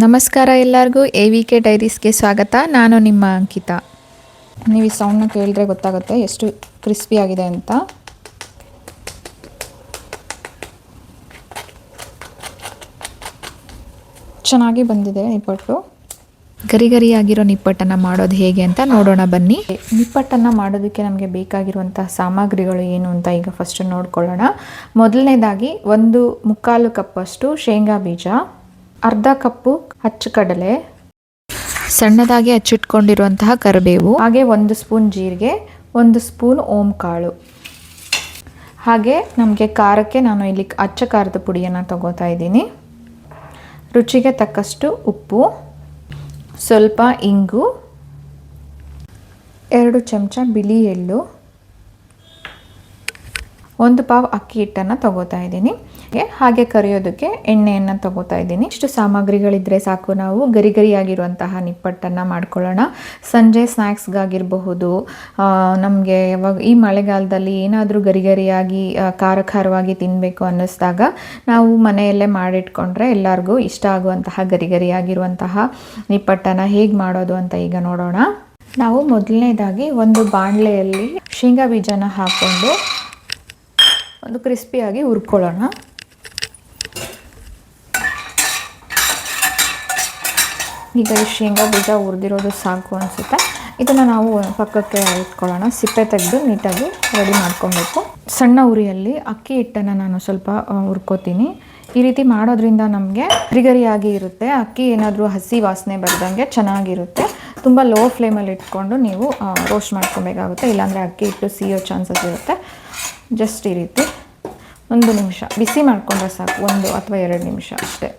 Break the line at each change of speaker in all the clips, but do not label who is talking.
ನಮಸ್ಕಾರ ಎಲ್ಲರಿಗೂ AVK ಡೈರೀಸ್ಗೆ ಸ್ವಾಗತ. ನಾನು ನಿಮ್ಮ ಅಂಕಿತಾ. ನೀವು ಈ ಸೌಂಡ್ನ ಕೇಳಿದ್ರೆ ಗೊತ್ತಾಗುತ್ತೆ ಎಷ್ಟು ಕ್ರಿಸ್ಪಿ ಆಗಿದೆ ಅಂತ. ಚೆನ್ನಾಗಿ ಬಂದಿದೆ ನಿಪ್ಪಟ್ಟು. ಗರಿ ಗರಿಯಾಗಿರೋ ನಿಪ್ಪಟ್ಟನ್ನು ಮಾಡೋದು ಹೇಗೆ ಅಂತ ನೋಡೋಣ ಬನ್ನಿ. ನಿಪ್ಪಟ್ಟನ್ನು ಮಾಡೋದಕ್ಕೆ ನಮಗೆ ಬೇಕಾಗಿರುವಂತಹ ಸಾಮಗ್ರಿಗಳು ಏನು ಅಂತ ಈಗ ಫಸ್ಟ್ ನೋಡ್ಕೊಳ್ಳೋಣ. ಮೊದಲನೇದಾಗಿ 1/4 ಕಪ್ಪಷ್ಟು ಶೇಂಗಾ ಬೀಜ, ಅರ್ಧ ಕಪ್ಪು ಅಚ್ಚಕಡಲೆ, ಸಣ್ಣದಾಗಿ ಹಚ್ಚಿಟ್ಕೊಂಡಿರುವಂತಹ ಕರಿಬೇವು, ಹಾಗೆ 1 ಸ್ಪೂನ್ ಜೀರಿಗೆ, 1 ಸ್ಪೂನ್ ಓಂ ಕಾಳು. ಹಾಗೆ ನಮಗೆ ಖಾರಕ್ಕೆ ನಾನು ಇಲ್ಲಿ ಅಚ್ಚ ಖಾರದ ಪುಡಿಯನ್ನು ತಗೋತಾ ಇದ್ದೀನಿ. ರುಚಿಗೆ ತಕ್ಕಷ್ಟು ಉಪ್ಪು, ಸ್ವಲ್ಪ ಇಂಗು, 2 ಚಮಚ ಬಿಳಿ ಎಳ್ಳು, 1 ಪಾವ್ ಅಕ್ಕಿ ಹಿಟ್ಟನ್ನು ತಗೋತಾ ಇದ್ದೀನಿ. ಹಾಗೆ ಕರಿಯೋದಕ್ಕೆ ಎಣ್ಣೆಯನ್ನು ತಗೋತಾ ಇದ್ದೀನಿ. ಇಷ್ಟು ಸಾಮಗ್ರಿಗಳಿದ್ರೆ ಸಾಕು, ನಾವು ಗರಿ ಗರಿಯಾಗಿರುವಂತಹ ನಿಪ್ಪಟ್ಟನ್ನು ಮಾಡ್ಕೊಳ್ಳೋಣ. ಸಂಜೆ ಸ್ನ್ಯಾಕ್ಸ್ಗಾಗಿರಬಹುದು, ನಮಗೆ ಯಾವಾಗ ಈ ಮಳೆಗಾಲದಲ್ಲಿ ಏನಾದರೂ ಗರಿ ಗರಿಯಾಗಿ ಖಾರವಾಗಿ ತಿನ್ನಬೇಕು ಅನ್ನಿಸ್ದಾಗ ನಾವು ಮನೆಯಲ್ಲೇ ಮಾಡಿಟ್ಕೊಂಡ್ರೆ ಎಲ್ಲರಿಗೂ ಇಷ್ಟ ಆಗುವಂತಹ ಗರಿ ಗರಿಯಾಗಿರುವಂತಹ ನಿಪ್ಪಟ್ಟನ್ನು ಹೇಗೆ ಮಾಡೋದು ಅಂತ ಈಗ ನೋಡೋಣ. ನಾವು ಮೊದಲನೇದಾಗಿ ಒಂದು ಬಾಣಲೆಯಲ್ಲಿ ಶೇಂಗಾ ಬೀಜನ ಹಾಕ್ಕೊಂಡು ಒಂದು ಕ್ರಿಸ್ಪಿಯಾಗಿ ಹುರ್ಕೊಳ್ಳೋಣ. ಈಗ ಈ ಶೇಂಗಾ ಬೀಜ ಹುರಿದಿರೋದು ಸಾಕು ಅನಿಸುತ್ತೆ. ಇದನ್ನು ನಾವು ಪಕ್ಕಕ್ಕೆ ಇಟ್ಕೊಳ್ಳೋಣ. ಸಿಪ್ಪೆ ತೆಗೆದು ನೀಟಾಗಿ ರೆಡಿ ಮಾಡ್ಕೊಬೇಕು. ಸಣ್ಣ ಉರಿಯಲ್ಲಿ ಅಕ್ಕಿ ಹಿಟ್ಟನ್ನು ನಾನು ಸ್ವಲ್ಪ ಹುರ್ಕೋತೀನಿ. ಈ ರೀತಿ ಮಾಡೋದ್ರಿಂದ ನಮಗೆ ಗರಿಗರಿಯಾಗಿ ಇರುತ್ತೆ. ಅಕ್ಕಿ ಏನಾದರೂ ಹಸಿ ವಾಸನೆ ಬರ್ದಂಗೆ ಚೆನ್ನಾಗಿರುತ್ತೆ. ತುಂಬ ಲೋ ಫ್ಲೇಮಲ್ಲಿ ಇಟ್ಕೊಂಡು ನೀವು ರೋಸ್ಟ್ ಮಾಡ್ಕೊಬೇಕಾಗುತ್ತೆ, ಇಲ್ಲಾಂದರೆ ಅಕ್ಕಿ ಹಿಟ್ಟು ಸಿಯೋ ಚಾನ್ಸಸ್ ಇರುತ್ತೆ. ಜಸ್ಟ್ ಈ ರೀತಿ 1 ನಿಮಿಷ ಬಿಸಿ ಮಾಡಿಕೊಂಡ್ರೆ ಸಾಕು, 1 ಅಥವಾ 2 ನಿಮಿಷ ಅಷ್ಟೇ.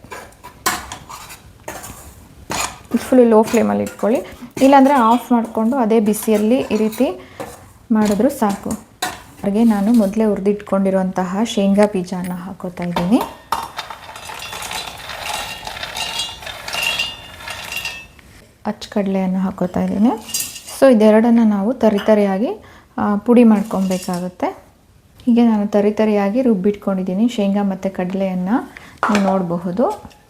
ಫುಲ್ ಲೋ ಫ್ಲೇಮಲ್ಲಿ ಇಟ್ಕೊಳ್ಳಿ, ಇಲ್ಲಾಂದರೆ ಆಫ್ ಮಾಡಿಕೊಂಡು ಅದೇ ಬಿಸಿಯಲ್ಲಿ ಈ ರೀತಿ ಮಾಡಿದ್ರೂ ಸಾಕು. ಹಾಗೆ ನಾನು ಮೊದಲೇ ಹುರಿದಿಟ್ಕೊಂಡಿರುವಂತಹ ಶೇಂಗಾ ಬೀಜನ ಹಾಕೋತಾ ಇದ್ದೀನಿ. ಅಚ್ಚಕಡಲೆಯನ್ನು ಹಾಕೋತಾ ಇದ್ದೀನಿ. ಸೊ ಇದೆರಡನ್ನು ನಾವು ತರಿಯಾಗಿ ಪುಡಿ ಮಾಡ್ಕೊಬೇಕಾಗುತ್ತೆ. ಹೀಗೆ ನಾನು ತರಿಯಾಗಿ ರುಬ್ಬಿಟ್ಕೊಂಡಿದ್ದೀನಿ ಶೇಂಗಾ ಮತ್ತು ಕಡಲೆಯನ್ನು. ನೀವು ನೋಡಬಹುದು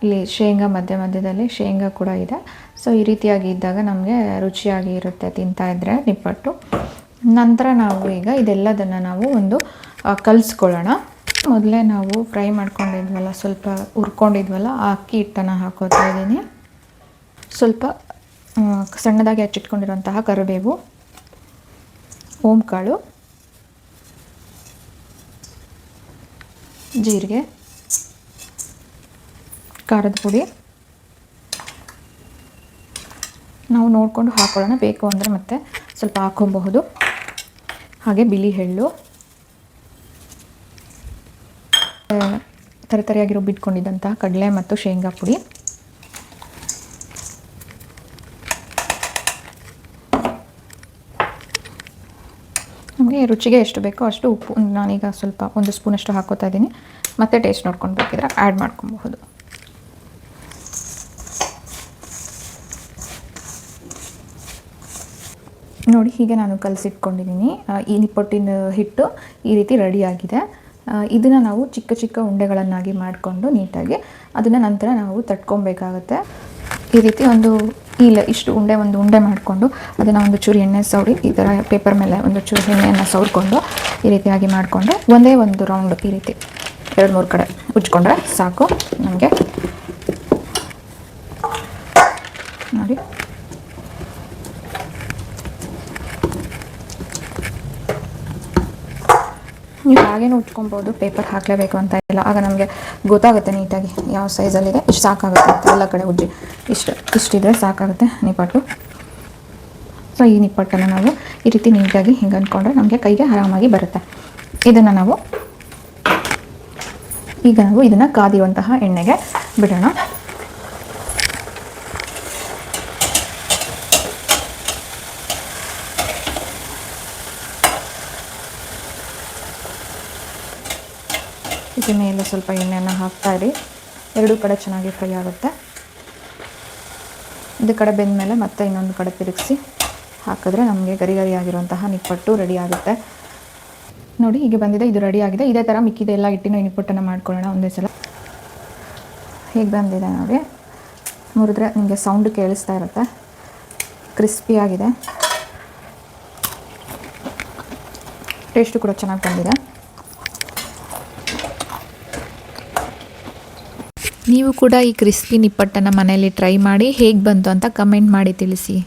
ಇಲ್ಲಿ ಶೇಂಗಾ ಮಧ್ಯದಲ್ಲಿ ಶೇಂಗಾ ಕೂಡ ಇದೆ. ಸೊ ಈ ರೀತಿಯಾಗಿ ಇದ್ದಾಗ ನಮಗೆ ರುಚಿಯಾಗಿ ಇರುತ್ತೆ ತಿಂತಾ ಇದ್ದರೆ ನಿಪ್ಪಟ್ಟು. ನಂತರ ನಾವು ಈಗ ಇದೆಲ್ಲದನ್ನು ನಾವು ಒಂದು ಕಲಿಸ್ಕೊಳ್ಳೋಣ. ಮೊದಲೇ ನಾವು ಫ್ರೈ ಮಾಡ್ಕೊಂಡಿದ್ವಲ್ಲ, ಸ್ವಲ್ಪ ಹುರ್ಕೊಂಡಿದ್ವಲ್ಲ, ಆ ಅಕ್ಕಿ ಹಿಟ್ಟನ್ನು ಹಾಕೋತಾ ಇದ್ದೀನಿ. ಸ್ವಲ್ಪ ಸಣ್ಣದಾಗಿ ಹಚ್ಚಿಟ್ಕೊಂಡಿರುವಂತಹ ಕರಿಬೇವು, ಓಂ ಕಾಳು, ಜೀರಿಗೆ, ಖಾರದ ಪುಡಿ ನಾವು ನೋಡಿಕೊಂಡು ಹಾಕೊಳ್ಳೋಣ. ಬೇಕು ಅಂದರೆ ಮತ್ತೆ ಸ್ವಲ್ಪ ಹಾಕೊಬಹುದು. ಹಾಗೆ ಬಿಳಿ ಎಳ್ಳು, ತರಿಯಾಗಿ ರುಬ್ಬಿಟ್ಕೊಂಡಿದ್ದಂತಹ ಕಡಲೆ ಮತ್ತು ಶೇಂಗಾ ಪುಡಿ, ನಮಗೆ ರುಚಿಗೆ ಎಷ್ಟು ಬೇಕೋ ಅಷ್ಟು ಉಪ್ಪು. ನಾನೀಗ ಸ್ವಲ್ಪ 1 ಸ್ಪೂನಷ್ಟು ಹಾಕೋತಾ ಇದ್ದೀನಿ. ಮತ್ತೆ ಟೇಸ್ಟ್ ನೋಡ್ಕೊಂಡು ಬೇಕಿದ್ರೆ ಆ್ಯಡ್ ಮಾಡ್ಕೊಬಹುದು. ನೋಡಿ, ಹೀಗೆ ನಾನು ಕಲಸಿಟ್ಕೊಂಡಿದ್ದೀನಿ. ಈ ನಿಪ್ಪಟ್ಟಿನ ಹಿಟ್ಟು ಈ ರೀತಿ ರೆಡಿಯಾಗಿದೆ. ಇದನ್ನು ನಾವು ಚಿಕ್ಕ ಚಿಕ್ಕ ಉಂಡೆಗಳನ್ನಾಗಿ ಮಾಡಿಕೊಂಡು ನೀಟಾಗಿ ಅದನ್ನು ನಂತರ ನಾವು ತಟ್ಕೊಬೇಕಾಗುತ್ತೆ. ಈ ರೀತಿ ಒಂದು ಇಷ್ಟು ಒಂದು ಉಂಡೆ ಮಾಡಿಕೊಂಡು ಅದನ್ನು ಒಂದು ಚೂರು ಎಣ್ಣೆ ಸವರಿ ಈ ಥರ ಪೇಪರ್ ಮೇಲೆ ಒಂದು ಚೂರು ಎಣ್ಣೆಯನ್ನು ಸವರ್ಕೊಂಡು ಈ ರೀತಿಯಾಗಿ ಮಾಡಿಕೊಂಡು ಒಂದೇ ಒಂದು ರೌಂಡ್ ಈ ರೀತಿ 2-3 ಕಡೆ ಉಜ್ಕೊಂಡ್ರೆ ಸಾಕು ನಮಗೆ. ನೋಡಿ, ನೀವು ಹಾಗೇನು ಉಜ್ಕೊಬೋದು, ಪೇಪರ್ ಹಾಕಲೇಬೇಕು ಅಂತ ಇಲ್ಲ. ಆಗ ನಮಗೆ ಗೊತ್ತಾಗುತ್ತೆ ನೀಟಾಗಿ ಯಾವ ಸೈಜಲ್ಲಿದೆ. ಇಷ್ಟು ಸಾಕಾಗುತ್ತೆ ಅಂತ ಎಲ್ಲ ಕಡೆ ಉಜ್ಜಿ ಇಷ್ಟಿದ್ರೆ ಸಾಕಾಗುತ್ತೆ ನಿಪ್ಪಟ್ಟು. ಸೊ ಈ ನಿಪ್ಪಟ್ಟನ್ನು ನಾವು ಈ ರೀತಿ ನೀಟಾಗಿ ಹಿಂಗೆ ಅಂದ್ಕೊಂಡ್ರೆ ನಮಗೆ ಕೈಗೆ ಆರಾಮಾಗಿ ಬರುತ್ತೆ. ಇದನ್ನು ನಾವು ಇದನ್ನು ಕಾದಿರುವಂತಹ ಎಣ್ಣೆಗೆ ಬಿಡೋಣ. ಇದರ ಮೇಲೆ ಸ್ವಲ್ಪ ಎಣ್ಣೆಯನ್ನು ಹಾಕ್ತಾ ಇರಿ. 2 ಕಡೆ ಚೆನ್ನಾಗಿ ಫ್ರೈ ಆಗುತ್ತೆ. ಇದು ಕಡೆ ಬೆಂದ ಮೇಲೆ ಮತ್ತೆ ಇನ್ನೊಂದು ಕಡೆ ತಿರುಗಿಸಿ ಹಾಕಿದ್ರೆ ನಮಗೆ ಗರಿಯಾಗಿರುವಂತಹ ನಿಪ್ಪಟ್ಟು ರೆಡಿ ಆಗುತ್ತೆ. ನೋಡಿ, ಹೀಗೆ ಬಂದಿದೆ, ಇದು ರೆಡಿ ಆಗಿದೆ. ಇದೇ ಥರ ಮಿಕ್ಕಿದೆ ಎಲ್ಲ ಹಿಟ್ಟಿನ ನಿಪ್ಪಟ್ಟನ್ನು ಮಾಡ್ಕೊಳ್ಳೋಣ ಒಂದೇ ಸಲ. ಹೀಗೆ ಬಂದಿದೆ ನೋಡಿ. ಮುರಿದ್ರೆ ನಿಮಗೆ ಸೌಂಡ್ ಕೇಳಿಸ್ತಾ ಇರುತ್ತೆ. ಕ್ರಿಸ್ಪಿಯಾಗಿದೆ, ಟೇಸ್ಟು ಕೂಡ ಚೆನ್ನಾಗಿ ಬಂದಿದೆ. ನೀವು ಕೂಡ ಈ ಕ್ರಿಸ್ಪಿ ನಿಪ್ಪಟ್ಟನ್ನು ಮನೆಯಲ್ಲಿ ಟ್ರೈ ಮಾಡಿ ಹೇಗೆ ಬಂತು ಅಂತ ಕಮೆಂಟ್ ಮಾಡಿ ತಿಳಿಸಿ.